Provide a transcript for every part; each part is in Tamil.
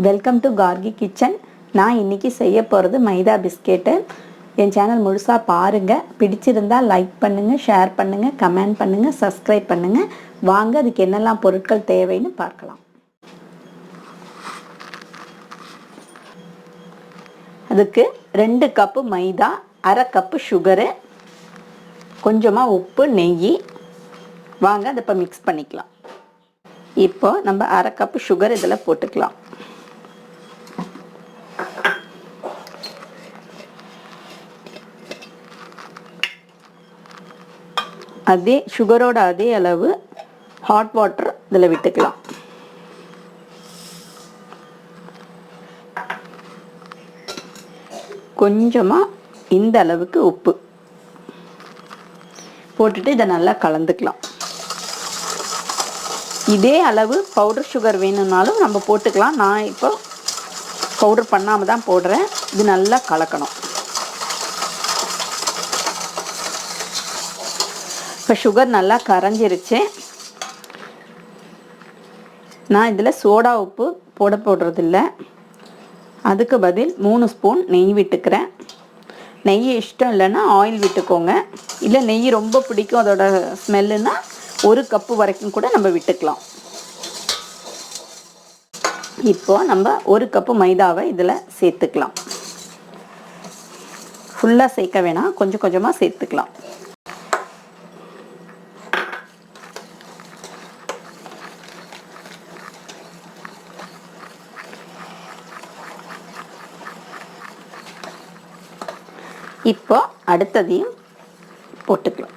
Welcome to Gargi kitchen. நான் இன்னைக்கு செய்ய போகிறது மைதா பிஸ்கெட்டு. என் சேனல் முழுசாக பாருங்கள். பிடிச்சிருந்தால் லைக் பண்ணுங்கள், ஷேர் பண்ணுங்கள், கமெண்ட் பண்ணுங்கள், சப்ஸ்கிரைப் பண்ணுங்கள். வாங்க அதுக்கு என்னெல்லாம் பொருட்கள் தேவைன்னு பார்க்கலாம். அதுக்கு 2 கப்பு மைதா, 1/2 கப்பு சுகரு, கொஞ்சமாக உப்பு, நெய். வாங்க அதை இப்போ மிக்ஸ் பண்ணிக்கலாம். இப்போ நம்ம 1/2 கப்பு சுகர் இதில் போட்டுக்கலாம். அதே சுகரோட அதே அளவு ஹாட் வாட்டர் இதில் விட்டுக்கலாம். கொஞ்சமாக இந்த அளவுக்கு உப்பு போட்டுட்டு இதை நல்லா கலந்துக்கலாம். இதே அளவு பவுடர் சுகர் வேணும்னாலும் நம்ம போட்டுக்கலாம். நான் இப்போ பவுடர் பண்ணாமல் தான் போடுறேன். இது நல்லா கலக்கணும். இப்போ சுகர் நல்லா கரைஞ்சிருச்சு. நான் இதில் சோடா உப்பு போடுறதில்ல. அதுக்கு பதில் 3 ஸ்பூன் நெய் விட்டுக்கிறேன். நெய் இஷ்டம் இல்லைன்னா ஆயில் விட்டுக்கோங்க. இல்லை நெய் ரொம்ப பிடிக்கும் அதோட ஸ்மெல்லுன்னா 1 கப்பு வரைக்கும் கூட நம்ம விட்டுக்கலாம். இப்போ நம்ம 1 கப்பு மைதாவை இதில் சேர்த்துக்கலாம். ஃபுல்லாக சேர்க்க வேணாம், கொஞ்சம் கொஞ்சமாக சேர்த்துக்கலாம். இப்போ அடுத்ததையும் போட்டுக்கலாம்.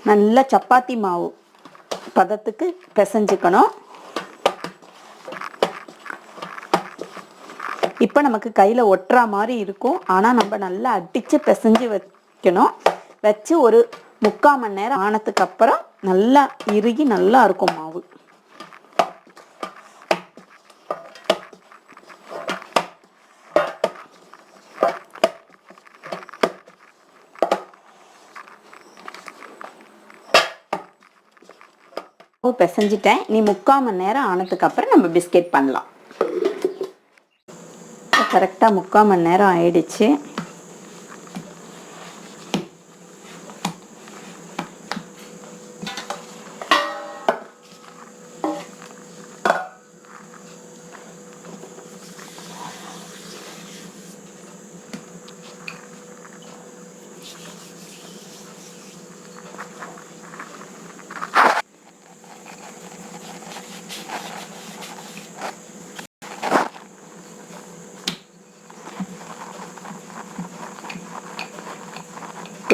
நல்லா சப்பாத்தி மாவு பதத்துக்கு பிசைஞ்சுக்கணும். இப்போ நமக்கு கையில் ஒட்டுற மாதிரி இருக்கும். ஆனால் நம்ம நல்லா அடித்து பிசைஞ்சு வைக்கணும். வச்சு ஒரு 3/4 மணி நேரம் ஆனதுக்கு அப்புறம் நல்லா இறுகி நல்லா இருக்கும் மாவு. பிசைஞ்சிட்டேன். நீ 3/4 மணி நேரம் ஆனதுக்கு அப்புறம் நம்ம பிஸ்கெட் பண்ணலாம். கரெக்டாக 3/4 மணி நேரம் ஆயிடுச்சு.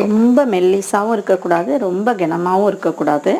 ரொம்ப மெல்லிசாவும் இருக்கக்கூடாது, ரொம்ப கனமாகவும் இருக்கக்கூடாது.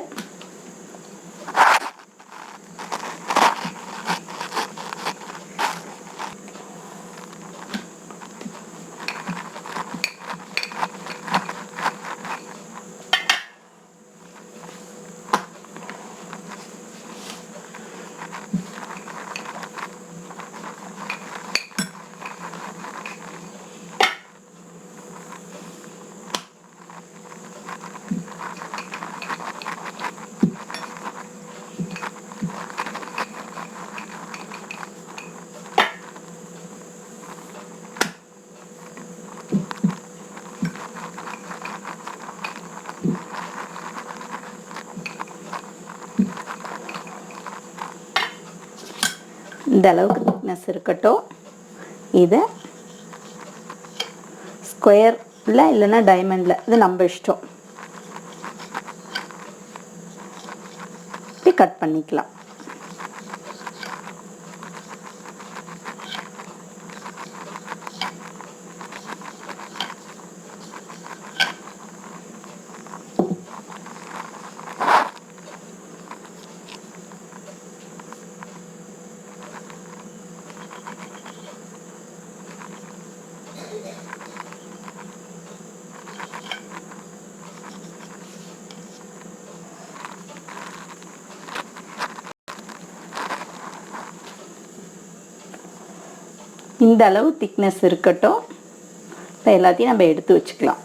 இந்த அளவுக்கு திக்னஸ் இருக்கட்டும். இதை ஸ்கொயரில் இல்லைன்னா டைமண்டில், இது நம்ம இஷ்டம், இப்படி கட் பண்ணிக்கலாம். இந்த அளவு திக்னஸ் இருக்கட்டும். இப்போ எல்லாத்தையும் நம்ம எடுத்து வச்சுக்கலாம்.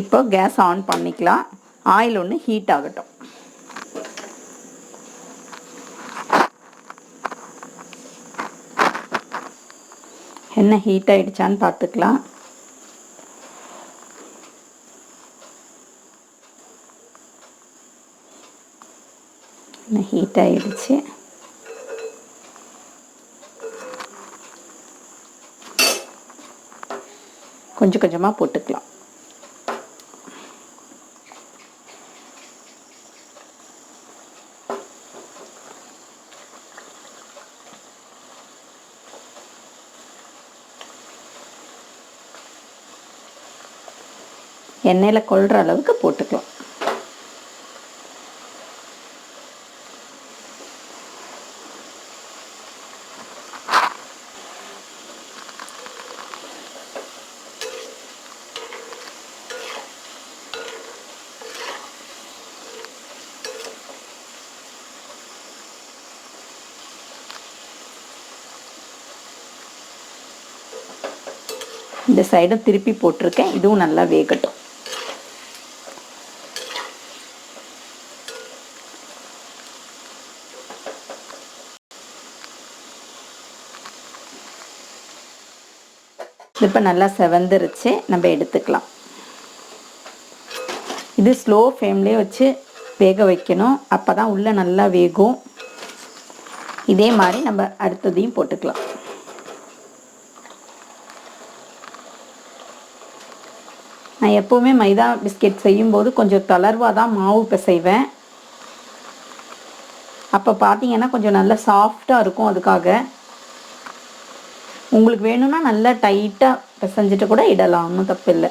இப்போ கேஸ் ஆன் பண்ணிக்கலாம். ஆயில் ஒன்று ஹீட் ஆகட்டும். எண்ணெய் ஹீட் ஆகிடுச்சான்னு பார்த்துக்கலாம். எண்ணெய் ஹீட் ஆகிடுச்சு. கொஞ்சம் கொஞ்சமாக போட்டுக்கலாம். எண்ணெயில் கொள்கிற அளவுக்கு போட்டுக்கலாம். இந்த சைடும் திருப்பி போட்டிருக்கேன். இதுவும் நல்லா வேகட்டும். இப்போ நல்லா செவந்துருச்சு. நம்ம எடுத்துக்கலாம். இது ஸ்லோ ஃப்ளேம்லேயே வச்சு வேக வைக்கணும். அப்போ தான் உள்ளே நல்லா வேகும். இதே மாதிரி நம்ம அடுத்ததையும் போட்டுக்கலாம். நான் எப்போவுமே மைதா பிஸ்கெட் செய்யும்போது கொஞ்சம் தளர்வாக தான் மாவு பிசைவேன். அப்போ பார்த்தீங்கன்னா கொஞ்சம் நல்லா சாஃப்டாக இருக்கும். அதுக்காக உங்களுக்கு வேணும்னா நல்லா டைட்டாக பிசைஞ்சிட்டு கூட இடலாம், ஒன்றும் தப்பு இல்லை.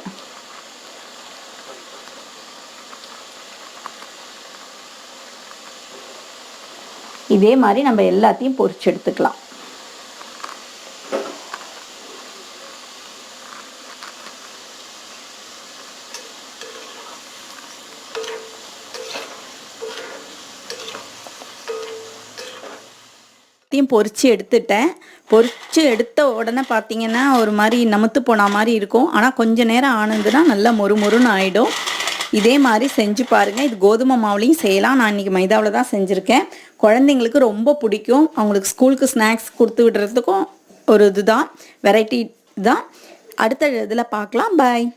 இதே மாதிரி நம்ம எல்லாத்தையும் பொரிச்சு எடுத்துக்கலாம். பொரிச்சு எடுத்துட்டேன். பொரிச்சு எடுத்த உடனே பார்த்தீங்கன்னா ஒரு மாதிரி நமுத்து போன மாதிரி இருக்கும். ஆனால் கொஞ்ச நேரம் ஆனதுன்னா நல்லா மொறு மொறுன்னு ஆகிடும். இதே மாதிரி செஞ்சு பாருங்கள். இது கோதுமை மாவுலையும் செய்யலாம். நான் இன்றைக்கி மைதாவில் தான் செஞ்சுருக்கேன். குழந்தைங்களுக்கு ரொம்ப பிடிக்கும். அவங்களுக்கு ஸ்கூலுக்கு ஸ்நாக்ஸ் கொடுத்து விடுறதுக்கும் ஒரு இதுதான், வெரைட்டி தான். அடுத்த இதில் பார்க்கலாம். பாய்.